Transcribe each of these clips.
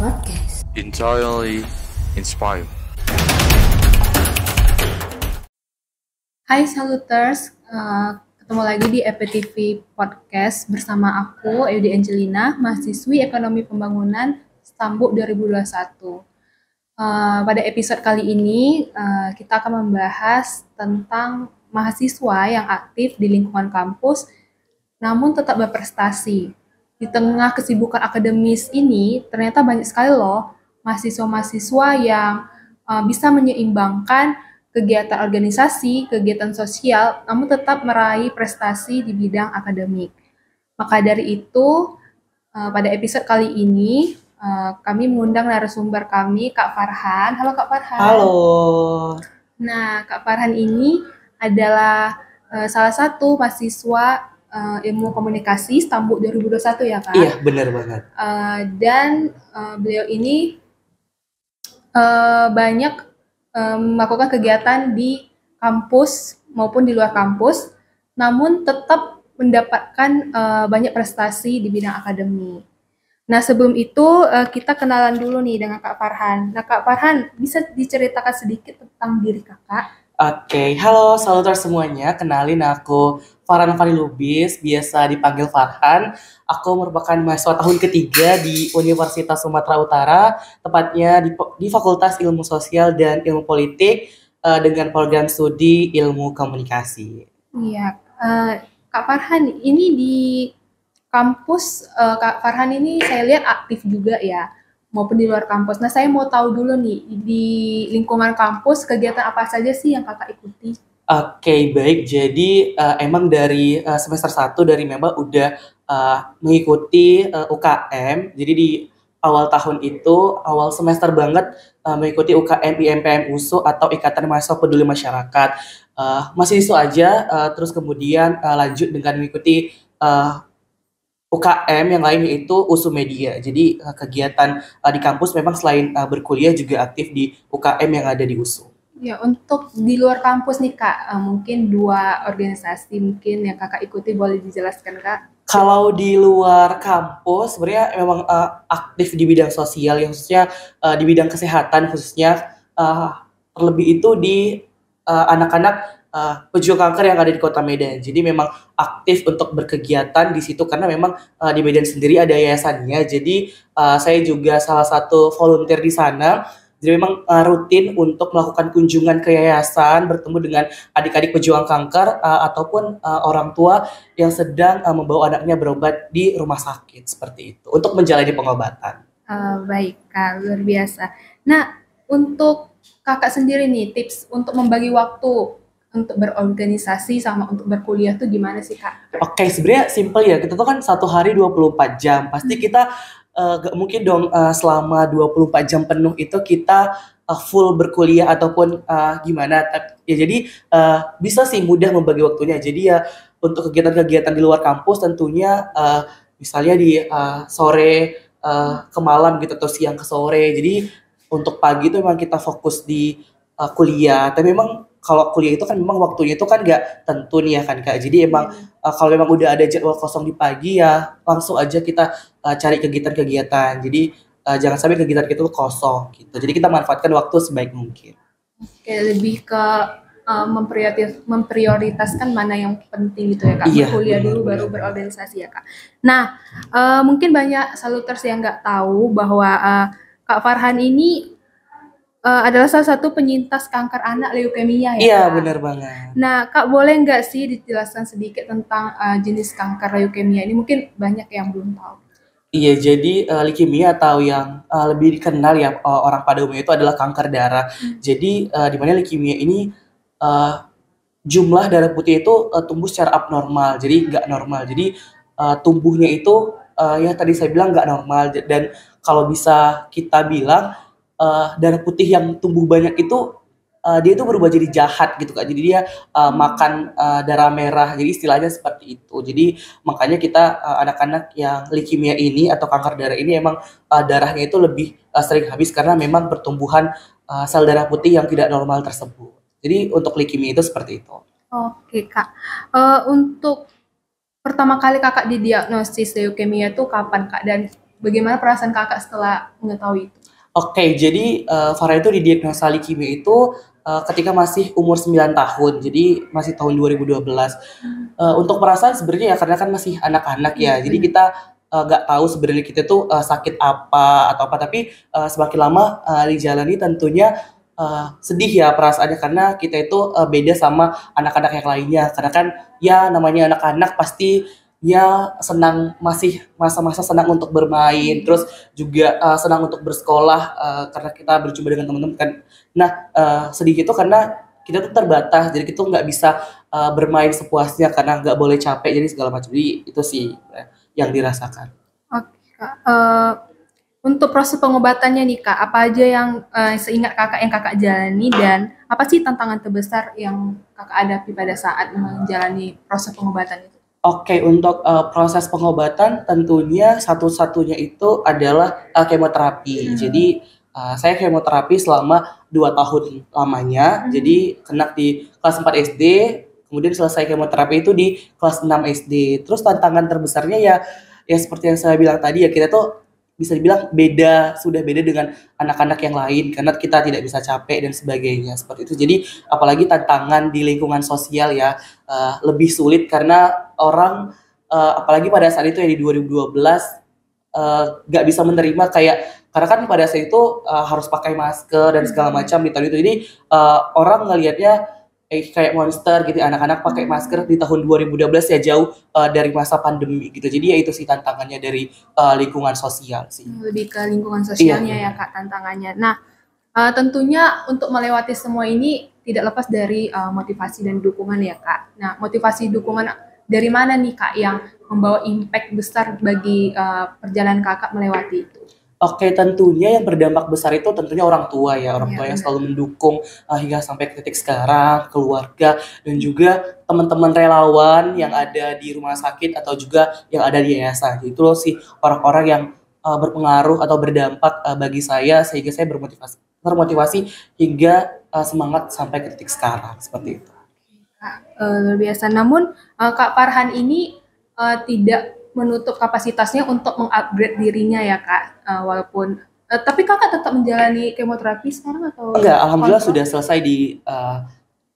Podcast. Entirely inspired. Hai Saluters, ketemu lagi di EPTV Podcast bersama aku, Eudi Angelina, mahasiswi Ekonomi Pembangunan Stambuk 2021. Pada episode kali ini, kita akan membahas tentang mahasiswa yang aktif di lingkungan kampus, namun tetap berprestasi. Di tengah kesibukan akademis ini, ternyata banyak sekali loh mahasiswa-mahasiswa yang bisa menyeimbangkan kegiatan organisasi, kegiatan sosial, namun tetap meraih prestasi di bidang akademik. Maka dari itu, pada episode kali ini, kami mengundang narasumber kami, Kak Farhan. Halo Kak Farhan. Halo. Nah, Kak Farhan ini adalah salah satu mahasiswa ilmu komunikasi Stambuk 2021 ya Kak? Iya, benar banget. Dan beliau ini banyak melakukan kegiatan di kampus maupun di luar kampus, namun tetap mendapatkan banyak prestasi di bidang akademik. Nah, sebelum itu kita kenalan dulu nih dengan Kak Farhan. Nah, Kak Farhan, bisa diceritakan sedikit tentang diri Kakak? Oke, halo Saluters semuanya. Kenalin aku Farhan Farilubis, biasa dipanggil Farhan. Aku merupakan mahasiswa tahun ketiga di Universitas Sumatera Utara, tepatnya di Fakultas Ilmu Sosial dan Ilmu Politik dengan program studi Ilmu Komunikasi. Iya, Kak Farhan, ini di kampus Kak Farhan ini saya lihat aktif juga ya, maupun di luar kampus. Nah, saya mau tahu dulu nih, di lingkungan kampus kegiatan apa saja sih yang Kakak ikuti? Oke, baik. Jadi emang dari semester 1 dari Meba udah mengikuti UKM. Jadi di awal tahun itu, awal semester banget mengikuti UKM IMPM USU atau Ikatan Mahasiswa Peduli Masyarakat. Masih itu aja, terus kemudian lanjut dengan mengikuti UKM yang lain yaitu USU Media. Jadi kegiatan di kampus memang selain berkuliah juga aktif di UKM yang ada di USU. Ya, untuk di luar kampus nih Kak, mungkin 2 organisasi mungkin yang Kakak ikuti, boleh dijelaskan Kak? Kalau di luar kampus sebenarnya memang aktif di bidang sosial, yang khususnya di bidang kesehatan khususnya, terlebih itu di anak-anak pejuang kanker yang ada di Kota Medan. Jadi memang aktif untuk berkegiatan di situ karena memang di Medan sendiri ada yayasannya. Jadi saya juga salah satu volunteer di sana. Jadi memang rutin untuk melakukan kunjungan ke yayasan, bertemu dengan adik-adik pejuang kanker ataupun orang tua yang sedang membawa anaknya berobat di rumah sakit seperti itu untuk menjalani pengobatan. Baik Kak, luar biasa. Nah, untuk Kakak sendiri nih, tips untuk membagi waktu untuk berorganisasi sama untuk berkuliah tuh gimana sih Kak? Oke, sebenarnya simple ya. Kita tuh kan satu hari 24 jam. Pasti kita gak mungkin dong selama 24 jam penuh itu kita full berkuliah ataupun gimana. Ya jadi bisa sih mudah membagi waktunya. Jadi ya untuk kegiatan-kegiatan di luar kampus tentunya misalnya di sore ke malam gitu atau siang ke sore. Jadi untuk pagi itu memang kita fokus di kuliah. Tapi memang kalau kuliah itu kan memang waktunya itu kan nggak tentu nih ya kan Kak. Jadi emang kalau memang udah ada jadwal kosong di pagi ya langsung aja kita cari kegiatan-kegiatan. Jadi jangan sampai kegiatan kita tuh kosong gitu. Jadi kita manfaatkan waktu sebaik mungkin. Oke, lebih ke memprioritaskan mana yang penting gitu ya Kak. Iya, Berkuliah dulu benar, baru benar. berorganisasi ya Kak. Nah, mungkin banyak saluters yang nggak tahu bahwa Kak Farhan ini adalah salah satu penyintas kanker anak leukemia ya Iya, Kak? benar banget. Nah, Kak boleh nggak sih dijelaskan sedikit tentang jenis kanker leukemia ini? Mungkin banyak yang belum tahu. Iya, jadi leukemia atau yang lebih dikenal ya orang pada umumnya itu adalah kanker darah. Jadi di mana leukemia ini jumlah darah putih itu tumbuh secara abnormal, jadi nggak normal. Jadi tumbuhnya itu ya tadi saya bilang nggak normal dan kalau bisa kita bilang darah putih yang tumbuh banyak itu dia itu berubah jadi jahat gitu Kak. Jadi dia makan darah merah. Jadi istilahnya seperti itu. Jadi makanya kita anak-anak yang leukemia ini atau kanker darah ini emang darahnya itu lebih sering habis karena memang pertumbuhan sel darah putih yang tidak normal tersebut. Jadi untuk leukemia itu seperti itu. Oke Kak, untuk pertama kali Kakak didiagnosis leukemia itu kapan Kak? Dan bagaimana perasaan kakak setelah mengetahui itu? Oke, jadi Farah itu didiagnosa leukemia itu ketika masih umur 9 tahun, jadi masih tahun 2012. Untuk perasaan sebenarnya ya karena kan masih anak-anak ya, jadi kita nggak tahu sebenarnya kita tuh sakit apa atau apa, tapi semakin lama dijalani tentunya sedih ya perasaannya karena kita itu beda sama anak-anak yang lainnya, karena kan ya namanya anak-anak pasti ya senang, masih masa-masa senang untuk bermain, terus juga senang untuk bersekolah karena kita berjumpa dengan teman-teman kan. Nah, sedih itu karena kita tuh terbatas, jadi kita tuh nggak bisa bermain sepuasnya karena nggak boleh capek, jadi segala macam. Jadi itu sih yang dirasakan. Oke, Kak. Untuk proses pengobatannya nih Kak, apa aja yang seingat kakak yang kakak jalani dan apa sih tantangan terbesar yang kakak hadapi pada saat menjalani proses pengobatan itu? Oke, untuk proses pengobatan tentunya satu-satunya itu adalah kemoterapi. Jadi saya kemoterapi selama 2 tahun lamanya. Jadi kena di kelas 4 SD, kemudian selesai kemoterapi itu di kelas 6 SD. Terus tantangan terbesarnya ya seperti yang saya bilang tadi ya, kita tuh bisa dibilang sudah beda dengan anak-anak yang lain karena kita tidak bisa capek dan sebagainya seperti itu. Jadi apalagi tantangan di lingkungan sosial ya lebih sulit karena orang apalagi pada saat itu ya di 2012 nggak bisa menerima kayak, karena kan pada saat itu harus pakai masker dan segala macam di tahun itu. Jadi orang ngelihatnya kayak monster gitu, anak-anak pakai masker di tahun 2012 ya, jauh dari masa pandemi gitu. Jadi ya itu sih tantangannya dari lingkungan sosial sih. Lebih ke lingkungan sosialnya ya Kak tantangannya. Nah, tentunya untuk melewati semua ini tidak lepas dari motivasi dan dukungan ya Kak. Nah, motivasi dukungan dari mana nih Kak yang membawa impact besar bagi perjalanan kakak melewati itu? Oke, tentunya yang berdampak besar itu tentunya orang tua ya, orang tua yang benar. selalu mendukung hingga sampai ke titik sekarang, keluarga, dan juga teman-teman relawan yang ada di rumah sakit atau juga yang ada di yayasan. Itu loh sih orang-orang yang berpengaruh atau berdampak bagi saya sehingga saya termotivasi hingga semangat sampai ke titik sekarang seperti itu. Luar biasa. Namun Kak Farhan ini tidak menutup kapasitasnya untuk mengupgrade dirinya ya Kak, walaupun tapi Kakak tetap menjalani kemoterapi sekarang atau? Enggak, alhamdulillah kontrol? sudah selesai di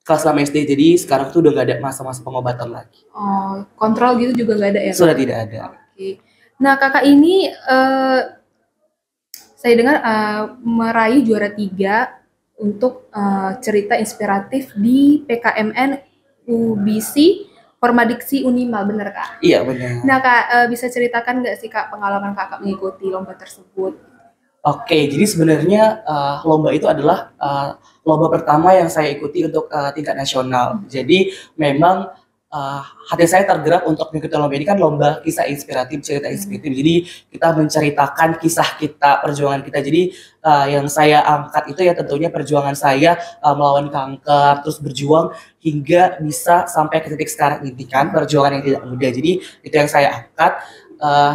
kelas 6 SD, jadi sekarang tuh udah nggak ada masa-masa pengobatan lagi. Oh, kontrol gitu juga nggak ada ya Kak? Sudah tidak ada. Oke. Nah Kakak ini saya dengar meraih juara 3 untuk cerita inspiratif di PKMN UBC Formadiksi Unimal, bener Kak? Iya benar. Nah Kak, bisa ceritakan nggak sih Kak pengalaman Kakak mengikuti lomba tersebut? Oke, jadi sebenarnya lomba itu adalah lomba pertama yang saya ikuti untuk tingkat nasional. Jadi memang hati saya tergerak untuk mengikuti lomba ini, kan lomba kisah inspiratif, cerita inspiratif. Jadi kita menceritakan kisah kita, perjuangan kita. Jadi yang saya angkat itu ya tentunya perjuangan saya melawan kanker, terus berjuang hingga bisa sampai ke titik sekarang ini kan, perjuangan yang tidak mudah. Jadi itu yang saya angkat.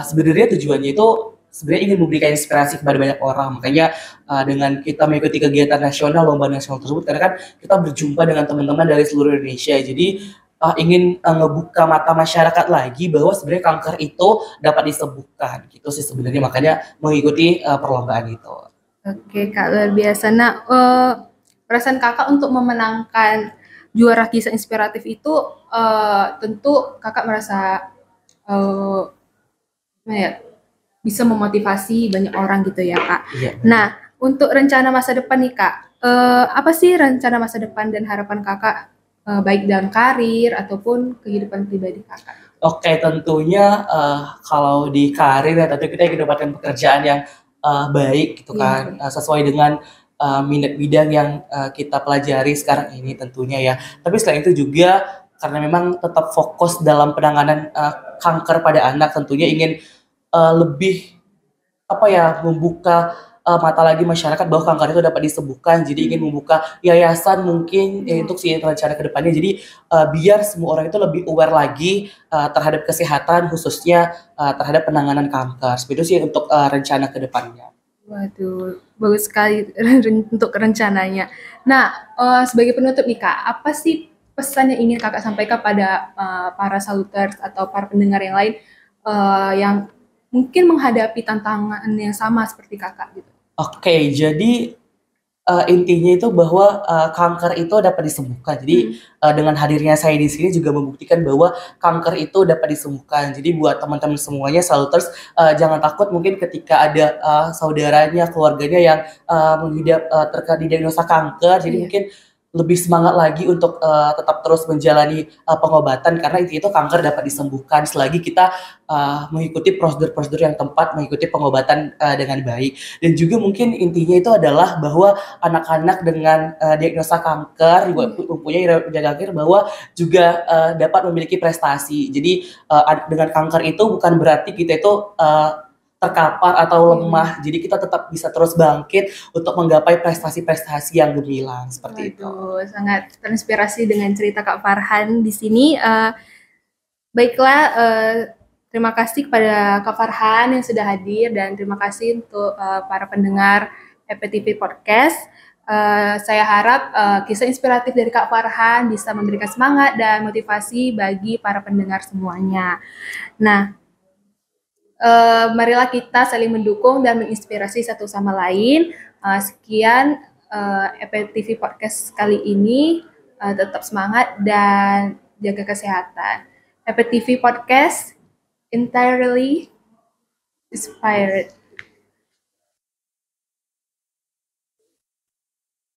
Sebenarnya tujuannya itu sebenarnya ingin memberikan inspirasi kepada banyak orang. Makanya dengan kita mengikuti kegiatan nasional, lomba nasional tersebut, karena kan kita berjumpa dengan teman-teman dari seluruh Indonesia. Jadi ingin ngebuka mata masyarakat lagi bahwa sebenarnya kanker itu dapat disembuhkan. Gitu sih sebenarnya, makanya mengikuti perlombaan itu. Oke Kak, luar biasa. Nah, perasaan Kakak untuk memenangkan juara kisah inspiratif itu tentu Kakak merasa bisa memotivasi banyak orang gitu ya Kak. Iya. Nah, untuk rencana masa depan nih Kak, apa sih rencana masa depan dan harapan Kakak baik dalam karir ataupun kehidupan pribadi Kakak? Oke, tentunya kalau di karir ya tentu kita ingin mendapatkan pekerjaan yang baik gitu kan, sesuai dengan minat bidang yang kita pelajari sekarang ini tentunya ya. Tapi selain itu juga karena memang tetap fokus dalam penanganan kanker pada anak, tentunya ingin lebih membuka mata lagi masyarakat bahwa kanker itu dapat disembuhkan. Jadi ingin membuka yayasan mungkin untuk rencana kedepannya. Jadi biar semua orang itu lebih aware lagi terhadap kesehatan, khususnya terhadap penanganan kanker. Seperti itu sih untuk rencana kedepannya. Waduh, bagus sekali untuk rencananya. Nah, sebagai penutup nih Kak, apa sih pesan yang ingin Kakak sampaikan pada para saluters atau para pendengar yang lain yang mungkin menghadapi tantangan yang sama seperti kakak gitu. Oke, jadi intinya itu bahwa kanker itu dapat disembuhkan. Jadi dengan hadirnya saya di sini juga membuktikan bahwa kanker itu dapat disembuhkan. Jadi buat teman-teman semuanya, saluters, jangan takut mungkin ketika ada saudaranya, keluarganya yang terkena didiagnosa kanker. Jadi mungkin lebih semangat lagi untuk tetap terus menjalani pengobatan, karena itu kanker dapat disembuhkan selagi kita mengikuti prosedur-prosedur yang tepat, mengikuti pengobatan dengan baik. Dan juga mungkin intinya itu adalah bahwa anak-anak dengan diagnosa kanker mempunyai kanker bahwa juga dapat memiliki prestasi. Jadi dengan kanker itu bukan berarti kita itu terkapar atau lemah. Jadi kita tetap bisa terus bangkit untuk menggapai prestasi-prestasi yang gemilang seperti itu. Sangat terinspirasi dengan cerita Kak Farhan di sini. Baiklah, terima kasih kepada Kak Farhan yang sudah hadir, dan terima kasih untuk para pendengar EPTV Podcast. Saya harap kisah inspiratif dari Kak Farhan bisa memberikan semangat dan motivasi bagi para pendengar semuanya. Nah, marilah kita saling mendukung dan menginspirasi satu sama lain. Sekian EPTV Podcast kali ini. Tetap semangat dan jaga kesehatan. EPTV Podcast entirely inspired.